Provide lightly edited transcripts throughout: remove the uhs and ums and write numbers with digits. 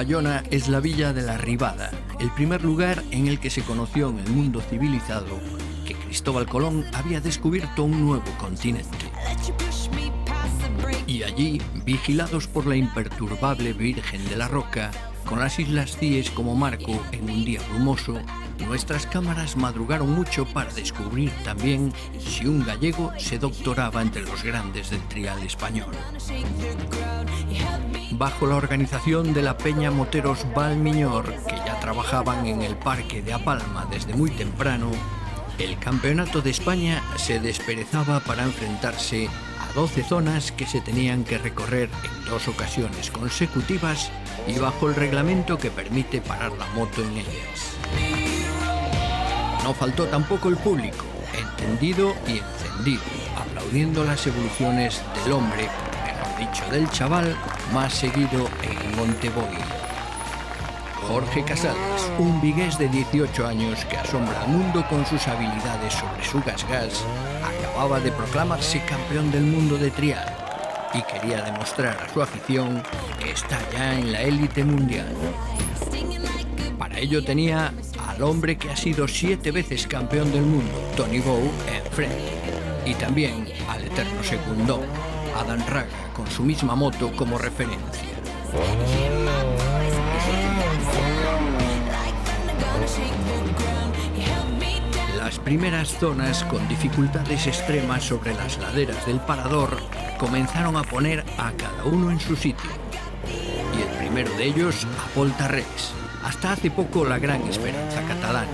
Bayona es la villa de la Ribada, el primer lugar en el que se conoció en el mundo civilizado que Cristóbal Colón había descubierto un nuevo continente. Y allí, vigilados por la imperturbable Virgen de la Roca, con las Islas Cíes como marco en un día brumoso, nuestras cámaras madrugaron mucho para descubrir también si un gallego se doctoraba entre los grandes del trial español. Bajo la organización de la Peña Moteros Valmiñor, que ya trabajaban en el parque de A Palma desde muy temprano, el Campeonato de España se desperezaba para enfrentarse a 12 zonas que se tenían que recorrer en 2 ocasiones consecutivas y bajo el reglamento que permite parar la moto en ellas. No faltó tampoco el público, entendido y encendido, aplaudiendo las evoluciones del hombre, mejor dicho del chaval, más seguido en Monteboy. Jorge Casales, un vigués de 18 años que asombra al mundo con sus habilidades sobre su gas, acababa de proclamarse campeón del mundo de trial y quería demostrar a su afición que está ya en la élite mundial. Para ello tenía al hombre que ha sido 7 veces campeón del mundo, Tony Bow, enfrente, y también al eterno secundón, Adán Raga, con su misma moto como referencia. Las primeras zonas con dificultades extremas sobre las laderas del Parador comenzaron a poner a cada uno en su sitio. Y el primero de ellos a Pol Tarrés, hasta hace poco la gran esperanza catalana,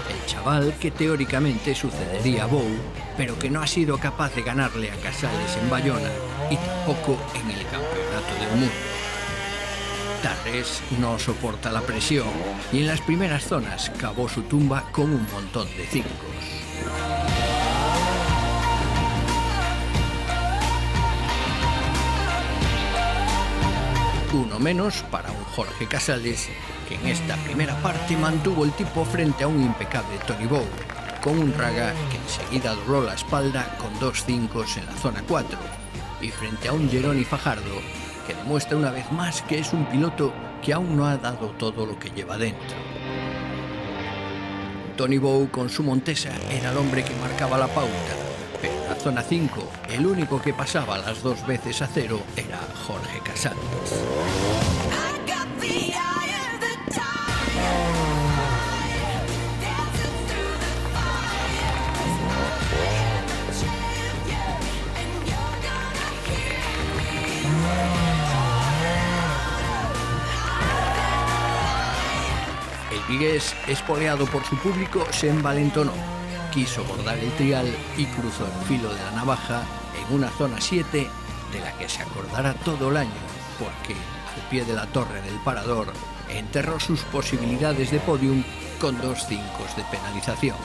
el chaval que teóricamente sucedería a Bou, pero que no ha sido capaz de ganarle a Casales en Bayona y tampoco en el Campeonato del Mundo. Tarrés no soporta la presión y en las primeras zonas cavó su tumba con un montón de 5. Uno menos para un Jorge Casales, que en esta primera parte mantuvo el tipo frente a un impecable Tony Bow, con un Raga que enseguida dobló la espalda con 2 5 en la zona 4, y frente a un Jeroni Fajardo, que demuestra una vez más que es un piloto que aún no ha dado todo lo que lleva dentro. Tony Bow con su Montesa era el hombre que marcaba la pauta, pero en la zona 5 el único que pasaba las 2 veces a 0 era Jorge Casales. El vigués, espoleado por su público, se envalentonó, quiso bordar el trial y cruzó el filo de la navaja en una zona 7 de la que se acordará todo el año, porque al pie de la torre del Parador enterró sus posibilidades de podium con 2 5 de penalización.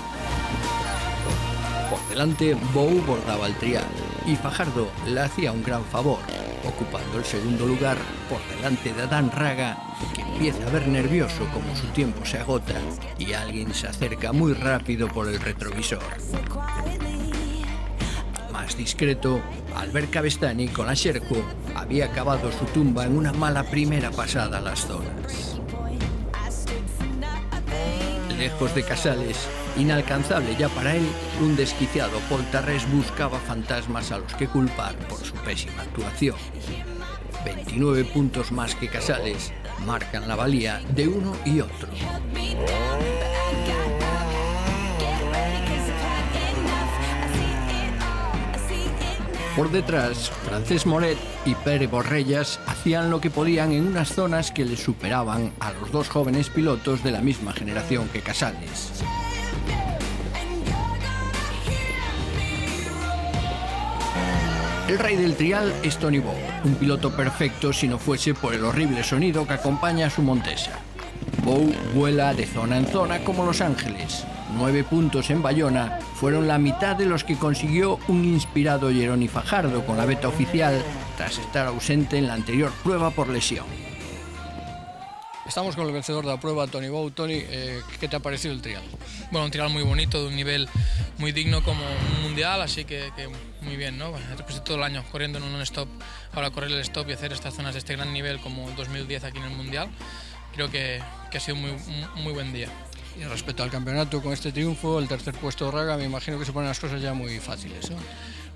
Por delante, Bou bordaba el trial y Fajardo le hacía un gran favor, ocupando el segundo lugar por delante de Adán Raga, que empieza a ver nervioso como su tiempo se agota y alguien se acerca muy rápido por el retrovisor. Más discreto, Albert Cabestany con la Sherco había cavado su tumba en una mala primera pasada a las zonas. Lejos de Casales, inalcanzable ya para él, un desquiciado Pol Tarrés buscaba fantasmas a los que culpar por su pésima actuación. 29 puntos más que Casales marcan la valía de uno y otro. Por detrás, Francesc Moret y Pere Borrellas hacían lo que podían en unas zonas que les superaban a los 2 jóvenes pilotos de la misma generación que Casales. El rey del trial es Tony Bow, un piloto perfecto si no fuese por el horrible sonido que acompaña a su Montesa. Bow vuela de zona en zona como Los Ángeles. 9 puntos en Bayona fueron la mitad de los que consiguió un inspirado Jeroni Fajardo con la beta oficial tras estar ausente en la anterior prueba por lesión. Estamos con el vencedor de la prueba, Tony Bow. Tony, ¿qué te ha parecido el trial? Bueno, un trial muy bonito, de un nivel muy digno como un mundial, así que muy bien, ¿no? Después de todo el año corriendo en un non-stop, ahora correr el stop y hacer estas zonas de este gran nivel como el 2010 aquí en el mundial, creo que ha sido un muy buen día. Y respecto al campeonato, con este triunfo, el tercer puesto de Raga, me imagino que se ponen las cosas ya muy fáciles, ¿no?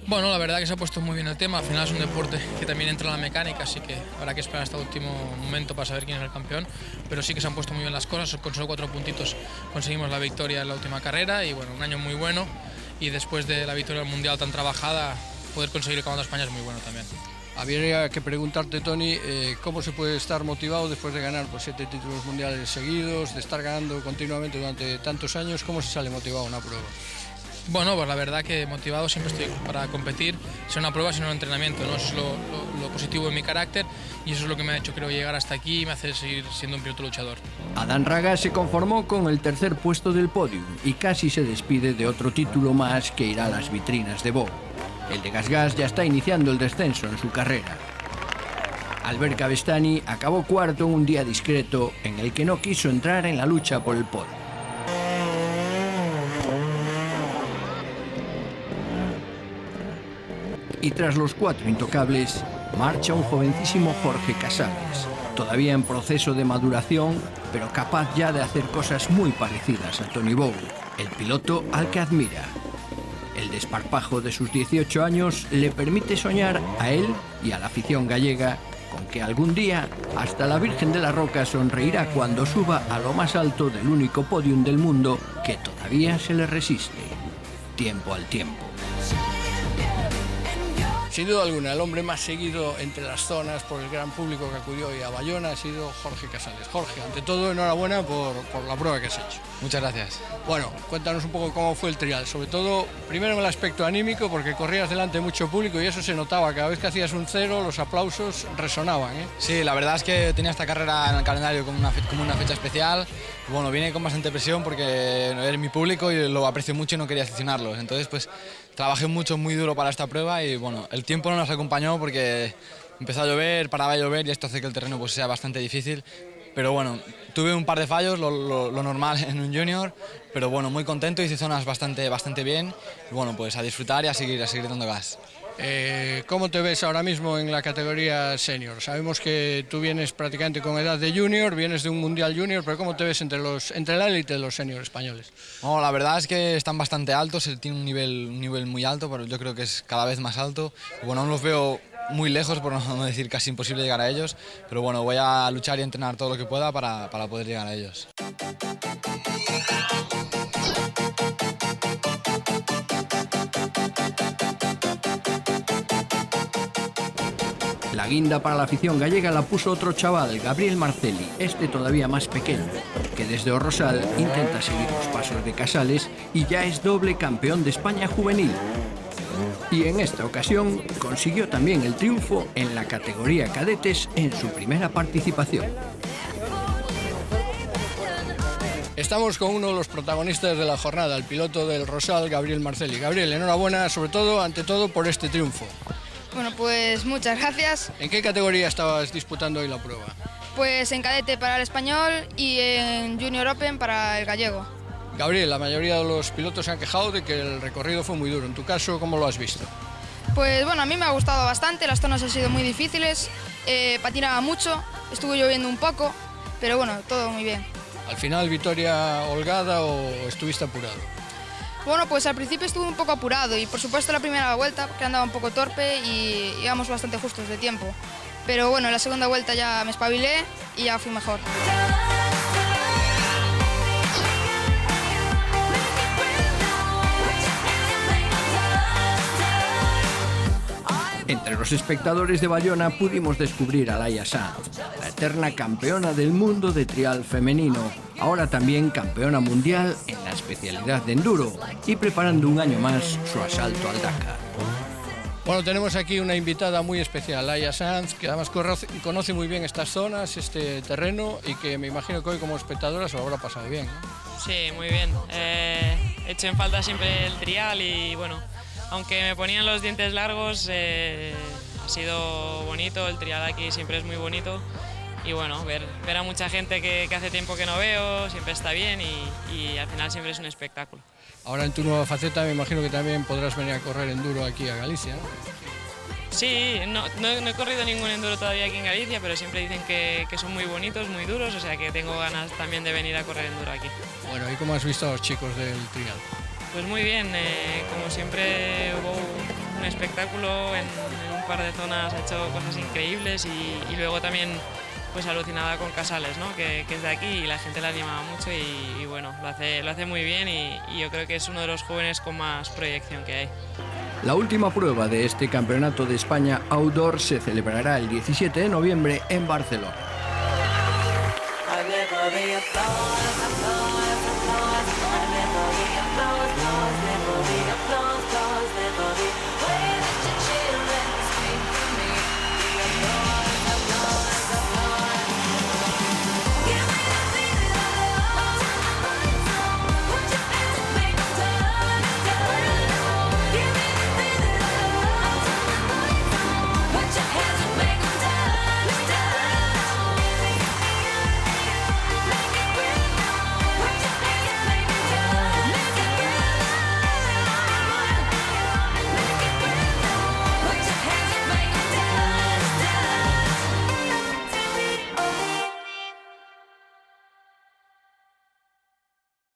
Bueno, la verdad que se ha puesto muy bien el tema. Al final es un deporte que también entra en la mecánica, así que habrá que esperar hasta el último momento para saber quién es el campeón. Pero sí que se han puesto muy bien las cosas. Con solo 4 puntitos conseguimos la victoria en la última carrera y bueno, un año muy bueno. Y después de la victoria mundial tan trabajada, poder conseguir el Campeonato de España es muy bueno también. Habría que preguntarte, Toni, ¿cómo se puede estar motivado después de ganar 7 títulos mundiales seguidos, de estar ganando continuamente durante tantos años? ¿Cómo se sale motivado a una prueba? Bueno, pues la verdad que motivado siempre estoy para competir, sea una prueba, sino un entrenamiento, ¿no? Eso es lo positivo de mi carácter y eso es lo que me ha hecho, creo, llegar hasta aquí y me hace seguir siendo un piloto luchador. Adán Raga se conformó con el tercer puesto del podium y casi se despide de otro título más que irá a las vitrinas de Bow. El de GasGas ya está iniciando el descenso en su carrera. Albert Cavestany acabó cuarto en un día discreto en el que no quiso entrar en la lucha por el podio. Y tras los 4 intocables, marcha un jovencísimo Jorge Casales, todavía en proceso de maduración, pero capaz ya de hacer cosas muy parecidas a Tony Bow, el piloto al que admira. El desparpajo de sus 18 años le permite soñar a él y a la afición gallega con que algún día hasta la Virgen de la Roca sonreirá cuando suba a lo más alto del único podium del mundo que todavía se le resiste. Tiempo al tiempo. Sin duda alguna, el hombre más seguido entre las zonas por el gran público que acudió hoy a Bayona ha sido Jorge Casales. Jorge, ante todo, enhorabuena por la prueba que has hecho. Muchas gracias. Bueno, cuéntanos un poco cómo fue el trial, sobre todo, primero en el aspecto anímico, porque corrías delante de mucho público y eso se notaba, cada vez que hacías un cero, los aplausos resonaban, ¿eh? Sí, la verdad es que tenía esta carrera en el calendario como una fecha especial. Bueno, vine con bastante presión porque eres mi público y lo aprecio mucho y no quería decepcionarlos. Entonces, pues, trabajé mucho, muy duro para esta prueba y, bueno, el tiempo no nos acompañó porque empezó a llover, paraba de llover y esto hace que el terreno pues, sea bastante difícil. Pero bueno, tuve un par de fallos, lo normal en un junior, pero bueno, muy contento, hice zonas bastante bien y bueno, pues a disfrutar y a seguir dando gas. ¿Cómo te ves ahora mismo en la categoría senior? Sabemos que tú vienes prácticamente con edad de junior, vienes de un mundial junior, pero ¿cómo te ves entre la élite de los seniors españoles? Bueno, la verdad es que están bastante altos, tienen un nivel muy alto, pero yo creo que es cada vez más alto. Bueno, aún los veo muy lejos, por no decir casi imposible llegar a ellos, pero bueno, voy a luchar y entrenar todo lo que pueda para poder llegar a ellos. La guinda para la afición gallega la puso otro chaval, Gabriel Marcelli, este todavía más pequeño, que desde O Rosal intenta seguir los pasos de Casales y ya es doble campeón de España juvenil. Y en esta ocasión consiguió también el triunfo en la categoría cadetes en su primera participación. Estamos con uno de los protagonistas de la jornada, el piloto del Rosal, Gabriel Marcelli. Gabriel, enhorabuena, ante todo, por este triunfo. Bueno, pues muchas gracias. ¿En qué categoría estabas disputando hoy la prueba? Pues en cadete para el español y en Junior Open para el gallego. Gabriel, la mayoría de los pilotos se han quejado de que el recorrido fue muy duro. En tu caso, ¿cómo lo has visto? Pues bueno, a mí me ha gustado bastante, las zonas han sido muy difíciles, patinaba mucho, estuvo lloviendo un poco, pero bueno, todo muy bien. ¿Al final victoria holgada o estuviste apurado? Bueno, pues al principio estuve un poco apurado y por supuesto la primera vuelta, que andaba un poco torpe y íbamos bastante justos de tiempo. Pero bueno, en la segunda vuelta ya me espabilé y ya fui mejor. Entre los espectadores de Bayona pudimos descubrir a Laia Sanz, la eterna campeona del mundo de trial femenino, ahora también campeona mundial en la especialidad de enduro y preparando un año más su asalto al Dakar. Bueno, tenemos aquí una invitada muy especial, Laia Sanz, que además conoce muy bien estas zonas, este terreno y que me imagino que hoy como espectadora se lo habrá pasado bien, ¿no? Sí, muy bien. He hecho en falta siempre el trial y bueno, aunque me ponían los dientes largos, ha sido bonito, el trial aquí siempre es muy bonito y bueno, ver a mucha gente que hace tiempo que no veo, siempre está bien y al final siempre es un espectáculo. Ahora en tu nueva faceta me imagino que también podrás venir a correr enduro aquí a Galicia, ¿no? Sí, no he corrido ningún enduro todavía aquí en Galicia, pero siempre dicen que son muy bonitos, muy duros, o sea que tengo ganas también de venir a correr enduro aquí. Bueno, ¿y cómo has visto a los chicos del trial? Pues muy bien, como siempre hubo un espectáculo en un par de zonas, ha hecho cosas increíbles y luego también pues alucinada con Casales, ¿no? que es de aquí y la gente la animaba mucho y bueno, lo hace muy bien y yo creo que es uno de los jóvenes con más proyección que hay. La última prueba de este Campeonato de España Outdoor se celebrará el 17 de noviembre en Barcelona.